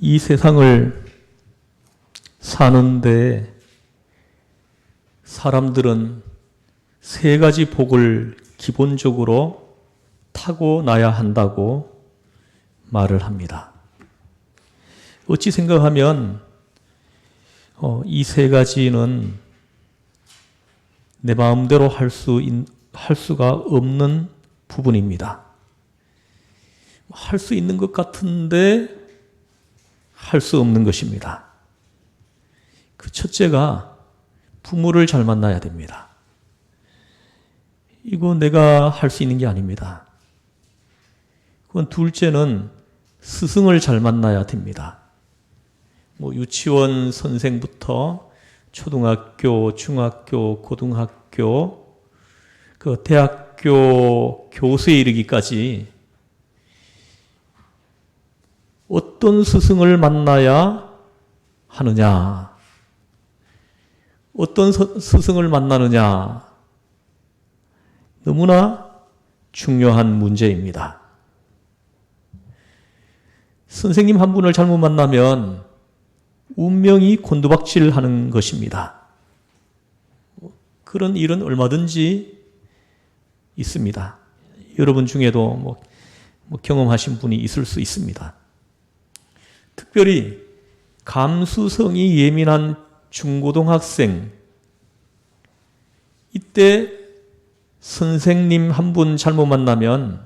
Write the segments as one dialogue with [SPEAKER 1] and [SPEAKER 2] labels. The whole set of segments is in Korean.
[SPEAKER 1] 이 세상을 사는데 사람들은 세 가지 복을 기본적으로 타고나야 한다고 말을 합니다. 어찌 생각하면 이 세 가지는 내 마음대로 할 수가 없는 부분입니다. 할 수 있는 것 같은데 할 수 없는 것입니다. 그 첫째가 부모를 잘 만나야 됩니다. 이거 내가 할 수 있는 게 아닙니다. 그건 둘째는 스승을 잘 만나야 됩니다. 유치원 선생부터 초등학교, 중학교, 고등학교, 대학교 교수에 이르기까지 어떤 스승을 만나야 하느냐, 어떤 스승을 만나느냐, 너무나 중요한 문제입니다. 선생님 한 분을 잘못 만나면 운명이 곤두박질하는 것입니다. 그런 일은 얼마든지 있습니다. 여러분 중에도 경험하신 분이 있을 수 있습니다. 특별히 감수성이 예민한 중고등학생, 이때 선생님 한 분 잘못 만나면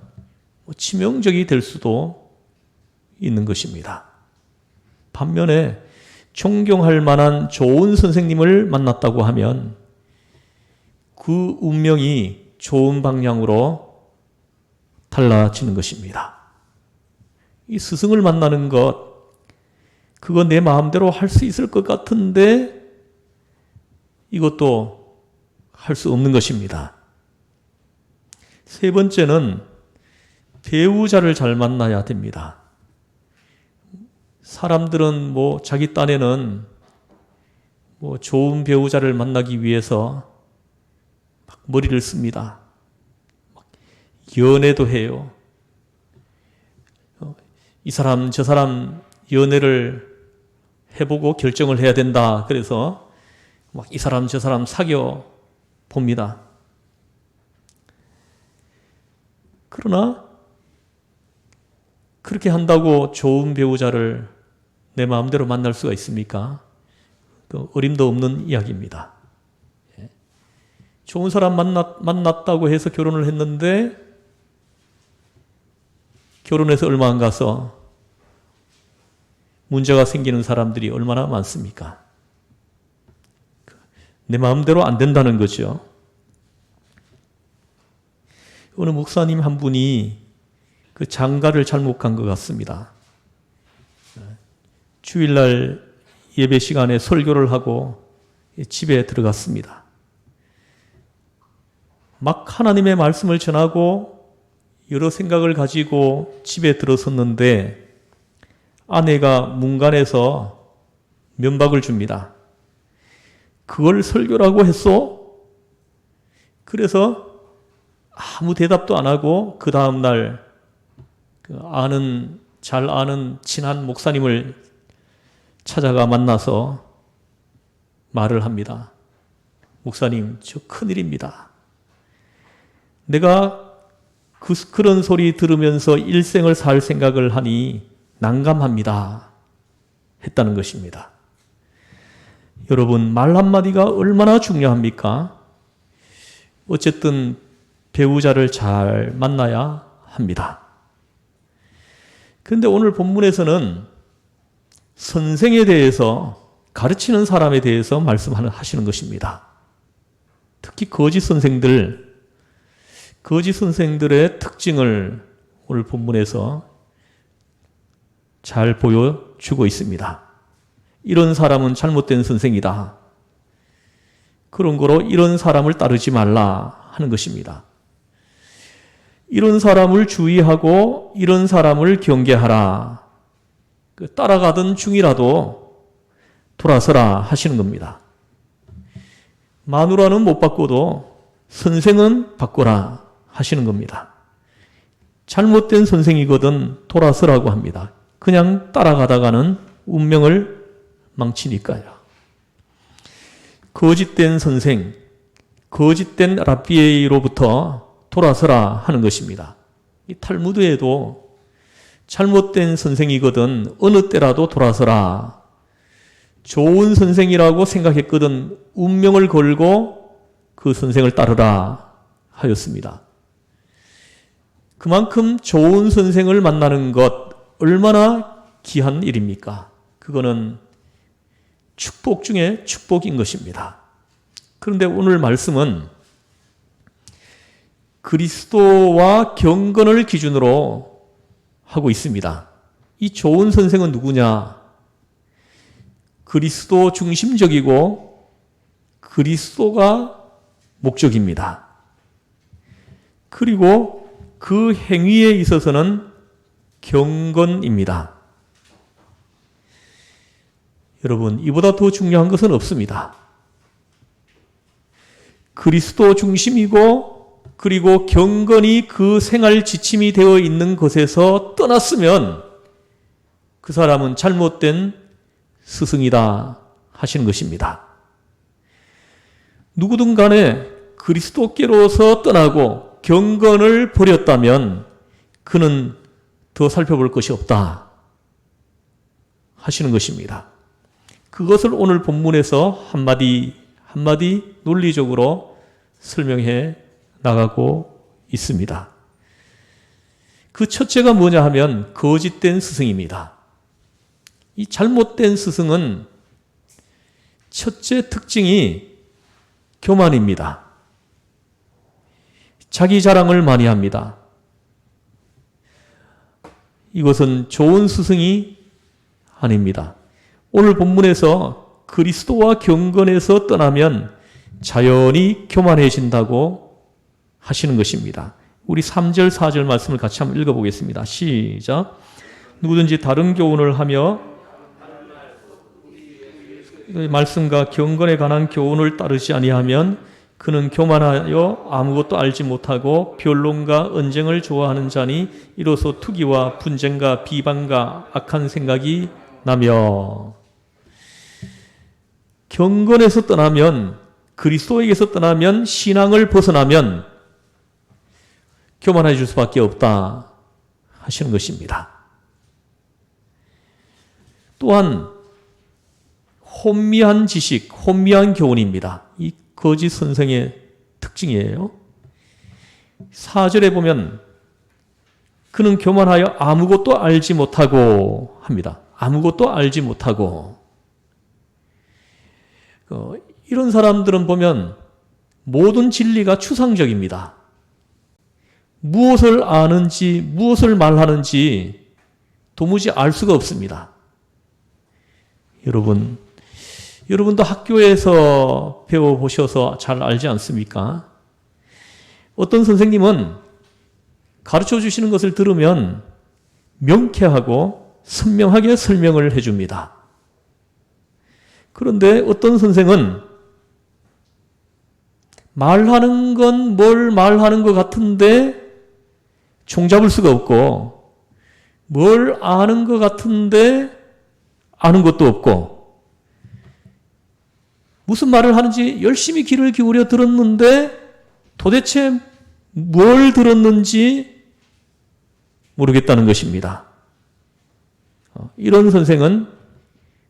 [SPEAKER 1] 치명적이 될 수도 있는 것입니다. 반면에 존경할 만한 좋은 선생님을 만났다고 하면 그 운명이 좋은 방향으로 달라지는 것입니다. 이 스승을 만나는 것, 그거 내 마음대로 할 수 있을 것 같은데 이것도 할 수 없는 것입니다. 세 번째는 배우자를 잘 만나야 됩니다. 사람들은 자기 딴에는 좋은 배우자를 만나기 위해서 머리를 씁니다. 연애도 해요. 이 사람 저 사람 연애를 해보고 결정을 해야 된다. 그래서 이 사람 저 사람 사귀어 봅니다. 그러나 그렇게 한다고 좋은 배우자를 내 마음대로 만날 수가 있습니까? 어림도 없는 이야기입니다. 좋은 사람 만났다고 해서 결혼을 했는데 결혼해서 얼마 안 가서 문제가 생기는 사람들이 얼마나 많습니까? 내 마음대로 안 된다는 거죠. 어느 목사님 한 분이 장가를 잘못 간 것 같습니다. 주일날 예배 시간에 설교를 하고 집에 들어갔습니다. 막 하나님의 말씀을 전하고 여러 생각을 가지고 집에 들어섰는데 아내가 문간에서 면박을 줍니다. 그걸 설교라고 했소? 그래서 아무 대답도 안 하고 그 다음날 잘 아는 친한 목사님을 찾아가 만나서 말을 합니다. 목사님, 저 큰일입니다. 내가 그런 소리 들으면서 일생을 살 생각을 하니 난감합니다. 했다는 것입니다. 여러분, 말 한마디가 얼마나 중요합니까? 어쨌든 배우자를 잘 만나야 합니다. 그런데 오늘 본문에서는 선생에 대해서, 가르치는 사람에 대해서 말씀하시는 것입니다. 특히 거짓 선생들의 특징을 오늘 본문에서 잘 보여주고 있습니다. 이런 사람은 잘못된 선생이다. 그런 거로 이런 사람을 따르지 말라 하는 것입니다. 이런 사람을 주의하고 이런 사람을 경계하라. 따라가던 중이라도 돌아서라 하시는 겁니다. 마누라는 못 바꿔도 선생은 바꿔라 하시는 겁니다. 잘못된 선생이거든 돌아서라고 합니다. 그냥 따라가다가는 운명을 망치니까요. 거짓된 선생, 거짓된 랍비로부터 돌아서라 하는 것입니다. 이 탈무드에도 잘못된 선생이거든 어느 때라도 돌아서라. 좋은 선생이라고 생각했거든 운명을 걸고 그 선생을 따르라 하였습니다. 그만큼 좋은 선생을 만나는 것 얼마나 귀한 일입니까? 그거는 축복 중에 축복인 것입니다. 그런데 오늘 말씀은 그리스도와 경건을 기준으로 하고 있습니다. 이 좋은 선생은 누구냐? 그리스도 중심적이고 그리스도가 목적입니다. 그리고 그 행위에 있어서는 경건입니다. 여러분, 이보다 더 중요한 것은 없습니다. 그리스도 중심이고 그리고 경건이 그 생활 지침이 되어 있는 것에서 떠났으면 그 사람은 잘못된 스승이다 하시는 것입니다. 누구든 간에 그리스도께로서 떠나고 경건을 버렸다면 그는 더 살펴볼 것이 없다 하시는 것입니다. 그것을 오늘 본문에서 한마디 한마디 논리적으로 설명해 나가고 있습니다. 그 첫째가 뭐냐 하면 거짓된 스승입니다. 이 잘못된 스승은 첫째 특징이 교만입니다. 자기 자랑을 많이 합니다. 이것은 좋은 스승이 아닙니다. 오늘 본문에서 그리스도와 경건에서 떠나면 자연히 교만해진다고 하시는 것입니다. 우리 3절, 4절 말씀을 같이 한번 읽어보겠습니다. 시작. 누구든지 다른 교훈을 하며 말씀과 경건에 관한 교훈을 따르지 아니하면 그는 교만하여 아무것도 알지 못하고 변론과 언쟁을 좋아하는 자니 이로써 투기와 분쟁과 비방과 악한 생각이 나며 경건에서 떠나면 그리스도에게서 떠나면 신앙을 벗어나면 교만해질 수밖에 없다 하시는 것입니다. 또한 혼미한 지식, 혼미한 교훈입니다. 이 거짓 선생의 특징이에요. 4절에 보면 그는 교만하여 아무것도 알지 못하고 합니다. 아무것도 알지 못하고. 이런 사람들은 보면 모든 진리가 추상적입니다. 무엇을 아는지, 무엇을 말하는지 도무지 알 수가 없습니다. 여러분도 학교에서 배워보셔서 잘 알지 않습니까? 어떤 선생님은 가르쳐 주시는 것을 들으면 명쾌하고 선명하게 설명을 해줍니다. 그런데 어떤 선생은 말하는 건 뭘 말하는 것 같은데 종잡을 수가 없고 뭘 아는 것 같은데 아는 것도 없고 무슨 말을 하는지 열심히 귀를 기울여 들었는데 도대체 뭘 들었는지 모르겠다는 것입니다. 이런 선생은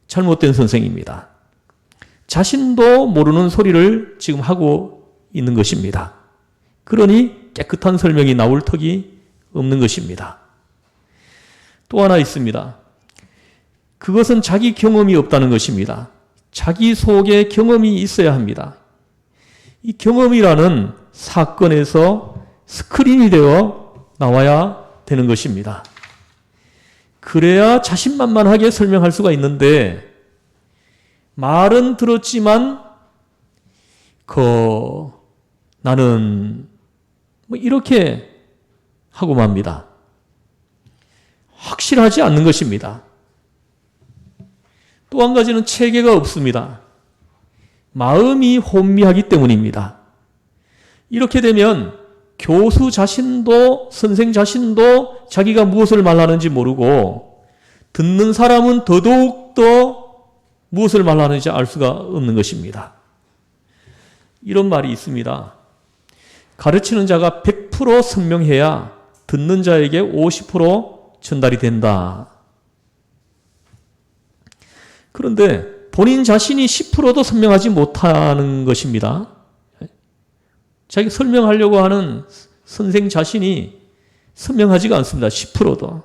[SPEAKER 1] 잘못된 선생입니다. 자신도 모르는 소리를 지금 하고 있는 것입니다. 그러니 깨끗한 설명이 나올 턱이 없는 것입니다. 또 하나 있습니다. 그것은 자기 경험이 없다는 것입니다. 자기 속에 경험이 있어야 합니다. 이 경험이라는 사건에서 스크린이 되어 나와야 되는 것입니다. 그래야 자신만만하게 설명할 수가 있는데 말은 들었지만 나는 이렇게 하고 맙니다. 확실하지 않는 것입니다. 또 한 가지는 체계가 없습니다. 마음이 혼미하기 때문입니다. 이렇게 되면 교수 자신도 선생 자신도 자기가 무엇을 말하는지 모르고 듣는 사람은 더더욱더 무엇을 말하는지 알 수가 없는 것입니다. 이런 말이 있습니다. 가르치는 자가 100% 선명해야 듣는 자에게 50% 전달이 된다. 그런데 본인 자신이 10%도 선명하지 못하는 것입니다. 자기 설명하려고 하는 선생 자신이 선명하지가 않습니다. 10%도.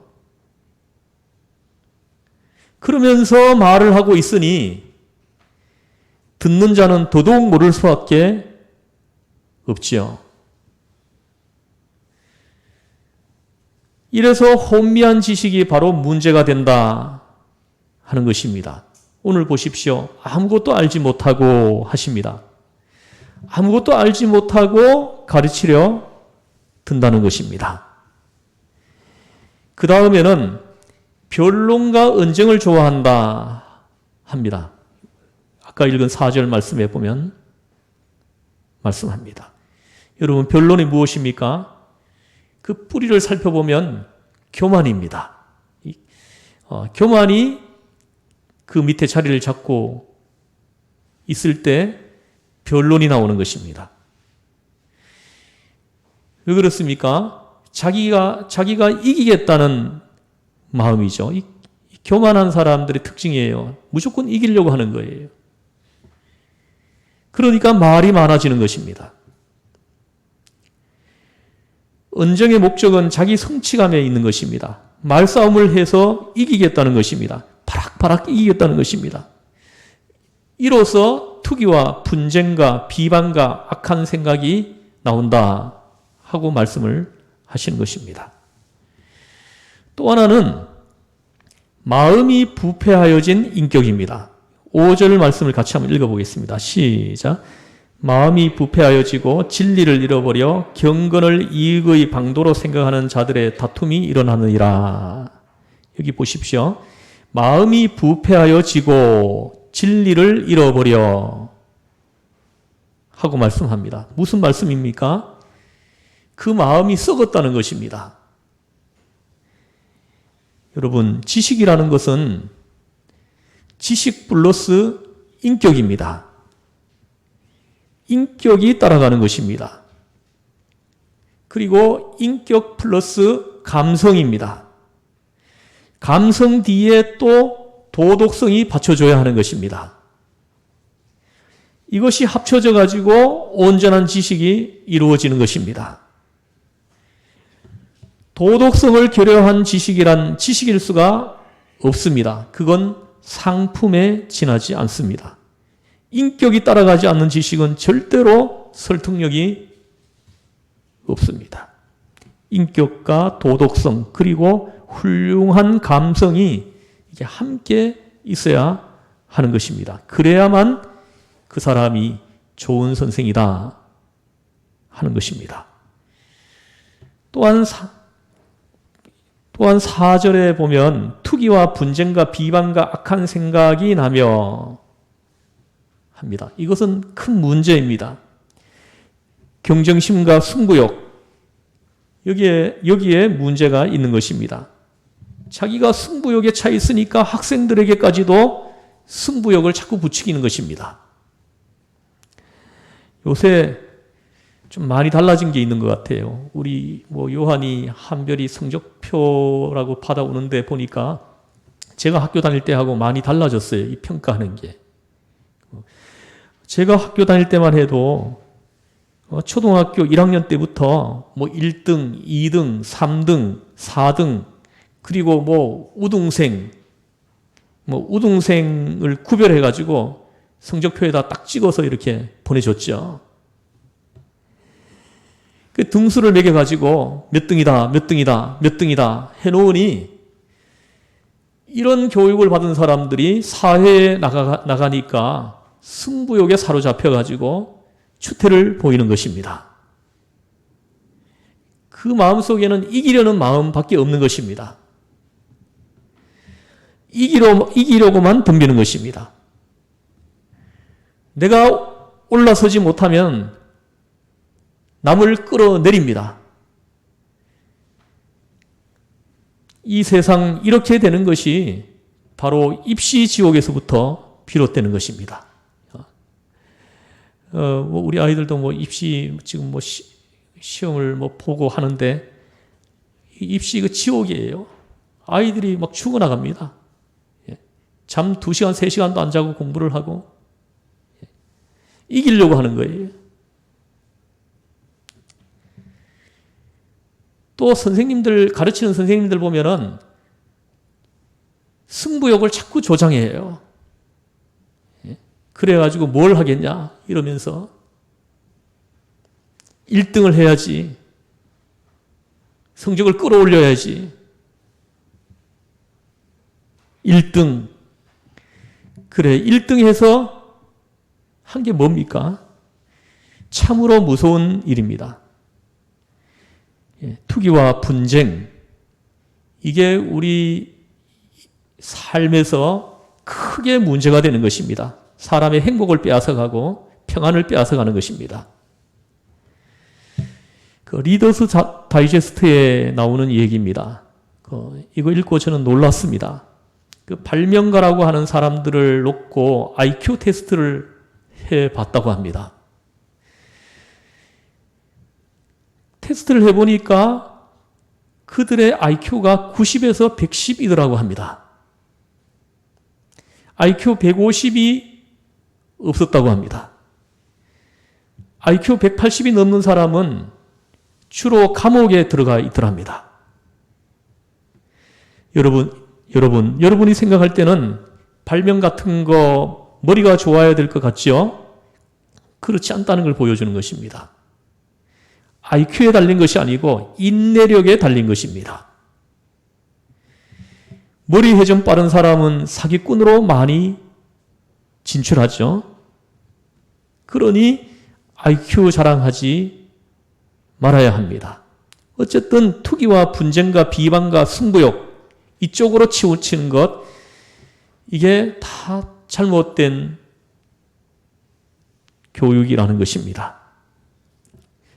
[SPEAKER 1] 그러면서 말을 하고 있으니 듣는 자는 더더욱 모를 수밖에 없지요. 이래서 혼미한 지식이 바로 문제가 된다 하는 것입니다. 오늘 보십시오. 아무것도 알지 못하고 하십니다. 아무것도 알지 못하고 가르치려 든다는 것입니다. 그 다음에는 변론과 언쟁을 좋아한다 합니다. 아까 읽은 4절 말씀에 보면 말씀합니다. 여러분, 변론이 무엇입니까? 그 뿌리를 살펴보면 교만입니다. 교만이 그 밑에 자리를 잡고 있을 때 변론이 나오는 것입니다. 왜 그렇습니까? 자기가 이기겠다는 마음이죠. 이 교만한 사람들의 특징이에요. 무조건 이기려고 하는 거예요. 그러니까 말이 많아지는 것입니다. 언쟁의 목적은 자기 성취감에 있는 것입니다. 말싸움을 해서 이기겠다는 것입니다. 바락바락 이기겠다는 것입니다. 이로써 투기와 분쟁과 비방과 악한 생각이 나온다 하고 말씀을 하시는 것입니다. 또 하나는 마음이 부패하여진 인격입니다. 5절 말씀을 같이 한번 읽어보겠습니다. 시작. 마음이 부패하여지고 진리를 잃어버려 경건을 이익의 방도로 생각하는 자들의 다툼이 일어나느니라. 여기 보십시오. 마음이 부패하여지고 진리를 잃어버려 하고 말씀합니다. 무슨 말씀입니까? 그 마음이 썩었다는 것입니다. 여러분, 지식이라는 것은 지식 플러스 인격입니다. 인격이 따라가는 것입니다. 그리고 인격 플러스 감성입니다. 감성 뒤에 또 도덕성이 받쳐줘야 하는 것입니다. 이것이 합쳐져 가지고 온전한 지식이 이루어지는 것입니다. 도덕성을 결여한 지식이란 지식일 수가 없습니다. 그건 상품에 지나지 않습니다. 인격이 따라가지 않는 지식은 절대로 설득력이 없습니다. 인격과 도덕성 그리고 훌륭한 감성이 이게 함께 있어야 하는 것입니다. 그래야만 그 사람이 좋은 선생이다 하는 것입니다. 또한 4절에 보면 투기와 분쟁과 비방과 악한 생각이 나며 합니다. 이것은 큰 문제입니다. 경쟁심과 승부욕, 여기에 문제가 있는 것입니다. 자기가 승부욕에 차 있으니까 학생들에게까지도 승부욕을 자꾸 부추기는 것입니다. 요새 좀 많이 달라진 게 있는 것 같아요. 우리 요한이 한별이 성적표라고 받아오는데 보니까 제가 학교 다닐 때하고 많이 달라졌어요. 이 평가하는 게. 제가 학교 다닐 때만 해도 초등학교 1학년 때부터 1등, 2등, 3등, 4등 그리고 우등생을 구별해 가지고 성적표에다 딱 찍어서 이렇게 보내줬죠. 그 등수를 매겨 가지고 몇 등이다, 몇 등이다, 몇 등이다 해놓으니 이런 교육을 받은 사람들이 사회에 나가니까 승부욕에 사로잡혀 가지고 추태를 보이는 것입니다. 그 마음속에는 이기려는 마음밖에 없는 것입니다. 이기려고만 덤비는 것입니다. 내가 올라서지 못하면 남을 끌어내립니다. 이 세상 이렇게 되는 것이 바로 입시 지옥에서부터 비롯되는 것입니다. 우리 아이들도 뭐 입시 지금 뭐 시험을 뭐 보고 하는데 입시 그 지옥이에요. 아이들이 막 죽어나갑니다. 잠 2시간, 3시간도 안 자고 공부를 하고 이기려고 하는 거예요. 또 선생님들, 가르치는 선생님들 보면은 승부욕을 자꾸 조장해요. 그래가지고 뭘 하겠냐 이러면서 1등을 해야지, 성적을 끌어올려야지. 1등. 그래, 1등 해서 한 게 뭡니까? 참으로 무서운 일입니다. 투기와 분쟁, 이게 우리 삶에서 크게 문제가 되는 것입니다. 사람의 행복을 빼앗아가고 평안을 빼앗아가는 것입니다. 그 리더스 다이제스트에 나오는 얘기입니다. 이거 읽고 저는 놀랐습니다. 그 발명가라고 하는 사람들을 놓고 IQ 테스트를 해봤다고 합니다. 테스트를 해보니까 그들의 IQ가 90에서 110이더라고 합니다. IQ 150이 없었다고 합니다. IQ 180이 넘는 사람은 주로 감옥에 들어가 있더랍니다. 여러분이 생각할 때는 발명 같은 거 머리가 좋아야 될 것 같죠? 그렇지 않다는 걸 보여주는 것입니다. IQ에 달린 것이 아니고 인내력에 달린 것입니다. 머리 회전 빠른 사람은 사기꾼으로 많이 진출하죠. 그러니 IQ 자랑하지 말아야 합니다. 어쨌든 투기와 분쟁과 비방과 승부욕, 이쪽으로 치우치는 것, 이게 다 잘못된 교육이라는 것입니다.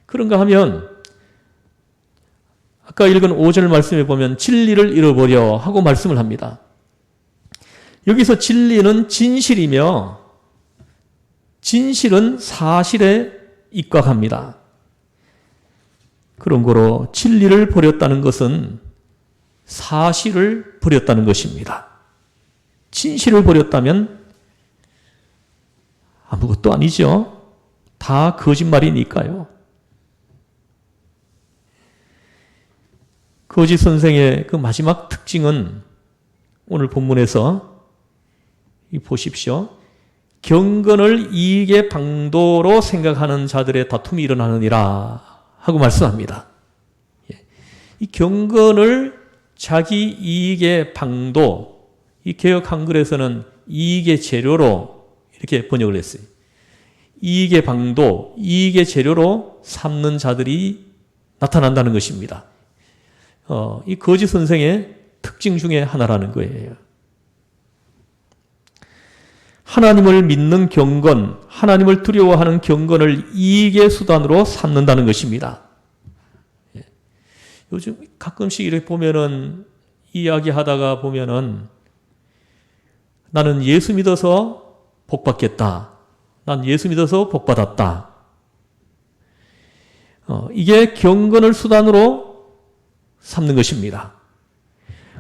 [SPEAKER 1] 그런가 하면 아까 읽은 5절 말씀에 보면 진리를 잃어버려 하고 말씀을 합니다. 여기서 진리는 진실이며 진실은 사실에 입각합니다. 그런 거로 진리를 버렸다는 것은 사실을 버렸다는 것입니다. 진실을 버렸다면 아무것도 아니죠. 다 거짓말이니까요. 거짓 선생의 그 마지막 특징은 오늘 본문에서 보십시오. 경건을 이익의 방도로 생각하는 자들의 다툼이 일어나느니라 하고 말씀합니다. 이 경건을 자기 이익의 방도, 이 개역 한글에서는 이익의 재료로 이렇게 번역을 했어요. 이익의 방도, 이익의 재료로 삼는 자들이 나타난다는 것입니다. 이 거짓 선생의 특징 중에 하나라는 거예요. 하나님을 믿는 경건, 하나님을 두려워하는 경건을 이익의 수단으로 삼는다는 것입니다. 요즘 가끔씩 이렇게 보면은, 이야기하다가 보면은, 나는 예수 믿어서 복 받겠다. 난 예수 믿어서 복 받았다. 이게 경건을 수단으로 삼는 것입니다.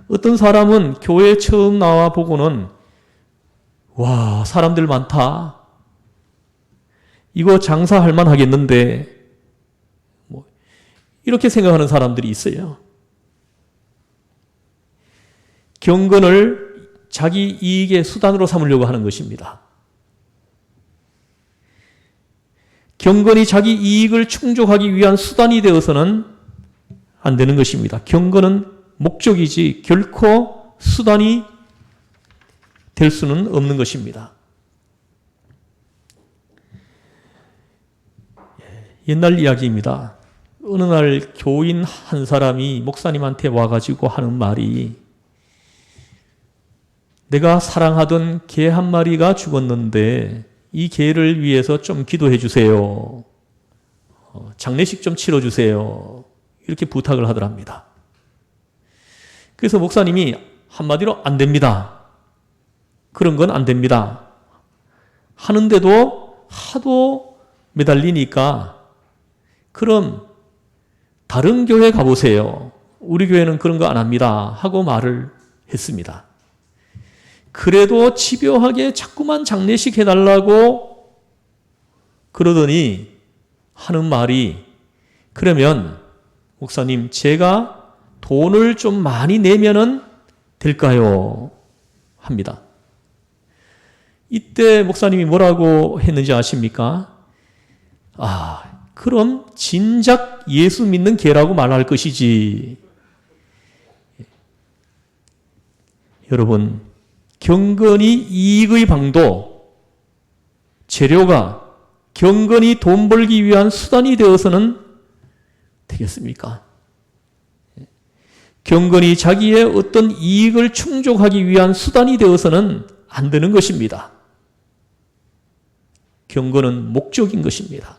[SPEAKER 1] 어떤 사람은 교회 처음 나와 보고는 와, 사람들 많다. 이거 장사할 만 하겠는데 이렇게 생각하는 사람들이 있어요. 경건을 자기 이익의 수단으로 삼으려고 하는 것입니다. 경건이 자기 이익을 충족하기 위한 수단이 되어서는 안 되는 것입니다. 경건은 목적이지 결코 수단이 될 수는 없는 것입니다. 옛날 이야기입니다. 어느 날 교인 한 사람이 목사님한테 와가지고 하는 말이, 내가 사랑하던 개 한 마리가 죽었는데 이 개를 위해서 좀 기도해 주세요. 장례식 좀 치러주세요. 이렇게 부탁을 하더랍니다. 그래서 목사님이 한마디로 안 됩니다. 그런 건 안 됩니다. 하는데도 하도 매달리니까 그럼 다른 교회 가보세요. 우리 교회는 그런 거 안 합니다. 하고 말을 했습니다. 그래도 집요하게 자꾸만 장례식 해달라고 그러더니 하는 말이 그러면 목사님 제가 돈을 좀 많이 내면은 될까요? 합니다. 이때 목사님이 뭐라고 했는지 아십니까? 그럼 진작 예수 믿는 개라고 말할 것이지. 여러분, 경건이 이익의 방도, 재료가 경건이 돈 벌기 위한 수단이 되어서는 되겠습니까? 경건이 자기의 어떤 이익을 충족하기 위한 수단이 되어서는 안 되는 것입니다. 경건은 목적인 것입니다.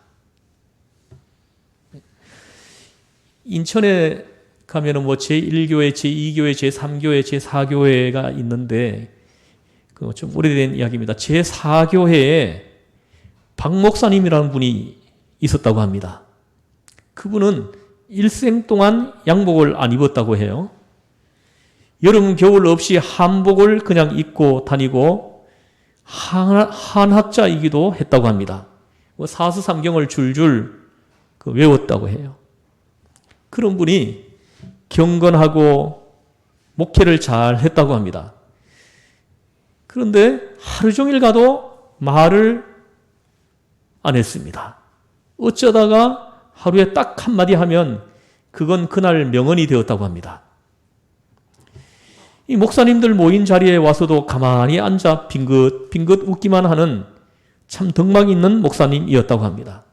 [SPEAKER 1] 인천에 가면은 제1교회, 제2교회, 제3교회, 제4교회가 있는데, 그 좀 오래된 이야기입니다. 제4교회에 박 목사님이라는 분이 있었다고 합니다. 그분은 일생 동안 양복을 안 입었다고 해요. 여름, 겨울 없이 한복을 그냥 입고 다니고 한학자이기도 했다고 합니다. 사서삼경을 줄줄 외웠다고 해요. 그런 분이 경건하고 목회를 잘 했다고 합니다. 그런데 하루 종일 가도 말을 안 했습니다. 어쩌다가 하루에 딱 한마디 하면 그건 그날 명언이 되었다고 합니다. 이 목사님들 모인 자리에 와서도 가만히 앉아 빙긋 웃기만 하는 참 덕망 있는 목사님이었다고 합니다.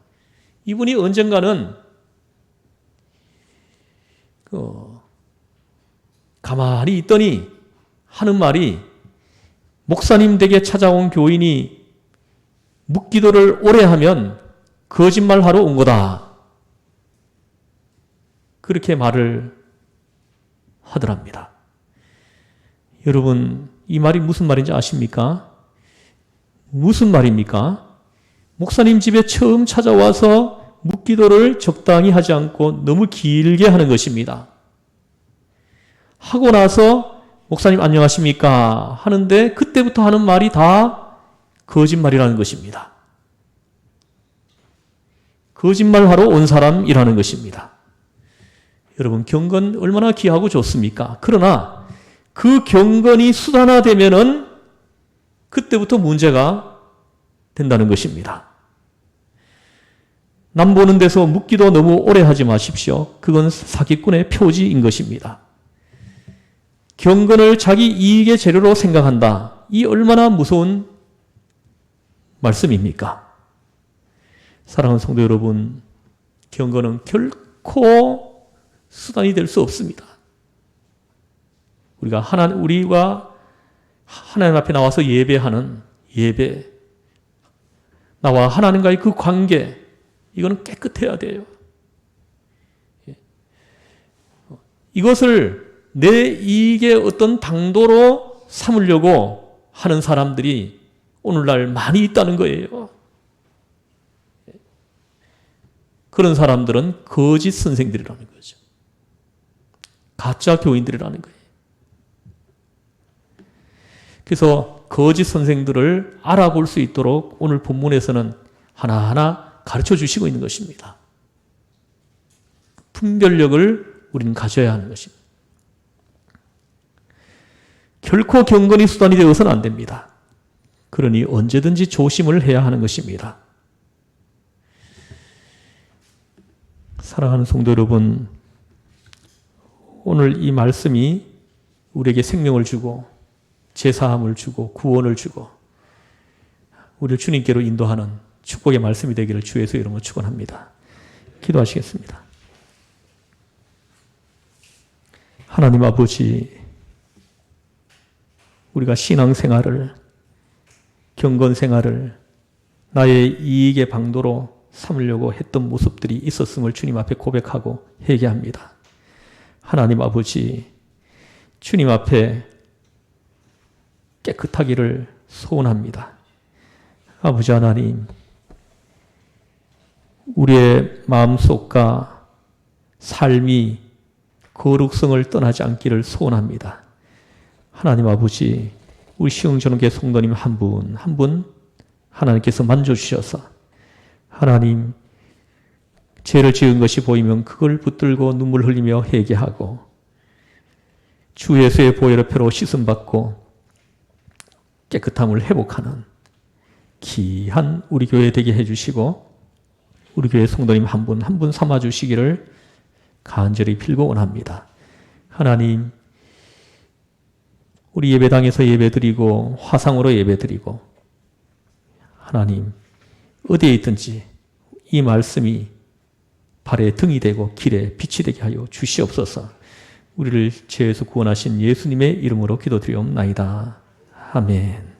[SPEAKER 1] 이분이 언젠가는 가만히 있더니 하는 말이 목사님 댁에 찾아온 교인이 묵기도를 오래 하면 거짓말하러 온 거다. 그렇게 말을 하더랍니다. 여러분, 이 말이 무슨 말인지 아십니까? 무슨 말입니까? 목사님 집에 처음 찾아와서 묵기도를 적당히 하지 않고 너무 길게 하는 것입니다. 하고 나서 목사님 안녕하십니까 하는데 그때부터 하는 말이 다 거짓말이라는 것입니다. 거짓말하러 온 사람이라는 것입니다. 여러분, 경건 얼마나 귀하고 좋습니까? 그러나 그 경건이 수단화되면은 그때부터 문제가 된다는 것입니다. 남 보는 데서 묵기도 너무 오래 하지 마십시오. 그건 사기꾼의 표지인 것입니다. 경건을 자기 이익의 재료로 생각한다. 이 얼마나 무서운 말씀입니까? 사랑하는 성도 여러분, 경건은 결코 수단이 될 수 없습니다. 우리가 하나님 앞에 나와서 예배하는 예배, 나와 하나님과의 그 관계, 이거는 깨끗해야 돼요. 이것을 내 이익의 어떤 당도로 삼으려고 하는 사람들이 오늘날 많이 있다는 거예요. 그런 사람들은 거짓 선생들이라는 거죠. 가짜 교인들이라는 거예요. 그래서 거짓 선생들을 알아볼 수 있도록 오늘 본문에서는 하나하나 가르쳐 주시고 있는 것입니다. 분별력을 우리는 가져야 하는 것입니다. 결코 경건이 수단이 되어서는 안 됩니다. 그러니 언제든지 조심을 해야 하는 것입니다. 사랑하는 성도 여러분, 오늘 이 말씀이 우리에게 생명을 주고 제사함을 주고 구원을 주고 우리를 주님께로 인도하는 축복의 말씀이 되기를 주에서 이름으로 축원합니다. 기도하시겠습니다. 하나님 아버지, 우리가 신앙생활을, 경건생활을 나의 이익의 방도로 삼으려고 했던 모습들이 있었음을 주님 앞에 고백하고 회개합니다. 하나님 아버지, 주님 앞에 깨끗하기를 소원합니다. 아버지 하나님, 우리의 마음속과 삶이 거룩성을 떠나지 않기를 소원합니다. 하나님 아버지, 우리 시흥전원교회 성도님 한 분 한 분 하나님께서 만져주셔서 하나님 죄를 지은 것이 보이면 그걸 붙들고 눈물 흘리며 회개하고 주 예수의 보혈의 피로 씻음받고 깨끗함을 회복하는 귀한 우리 교회 되게 해주시고 우리 교회 성도님 한 분 한 분 삼아주시기를 간절히 빌고 원합니다. 하나님, 우리 예배당에서 예배드리고 화상으로 예배드리고 하나님, 어디에 있든지 이 말씀이 발에 등이 되고 길에 빛이 되게 하여 주시옵소서. 우리를 죄에서 구원하신 예수님의 이름으로 기도드리옵나이다. 아멘.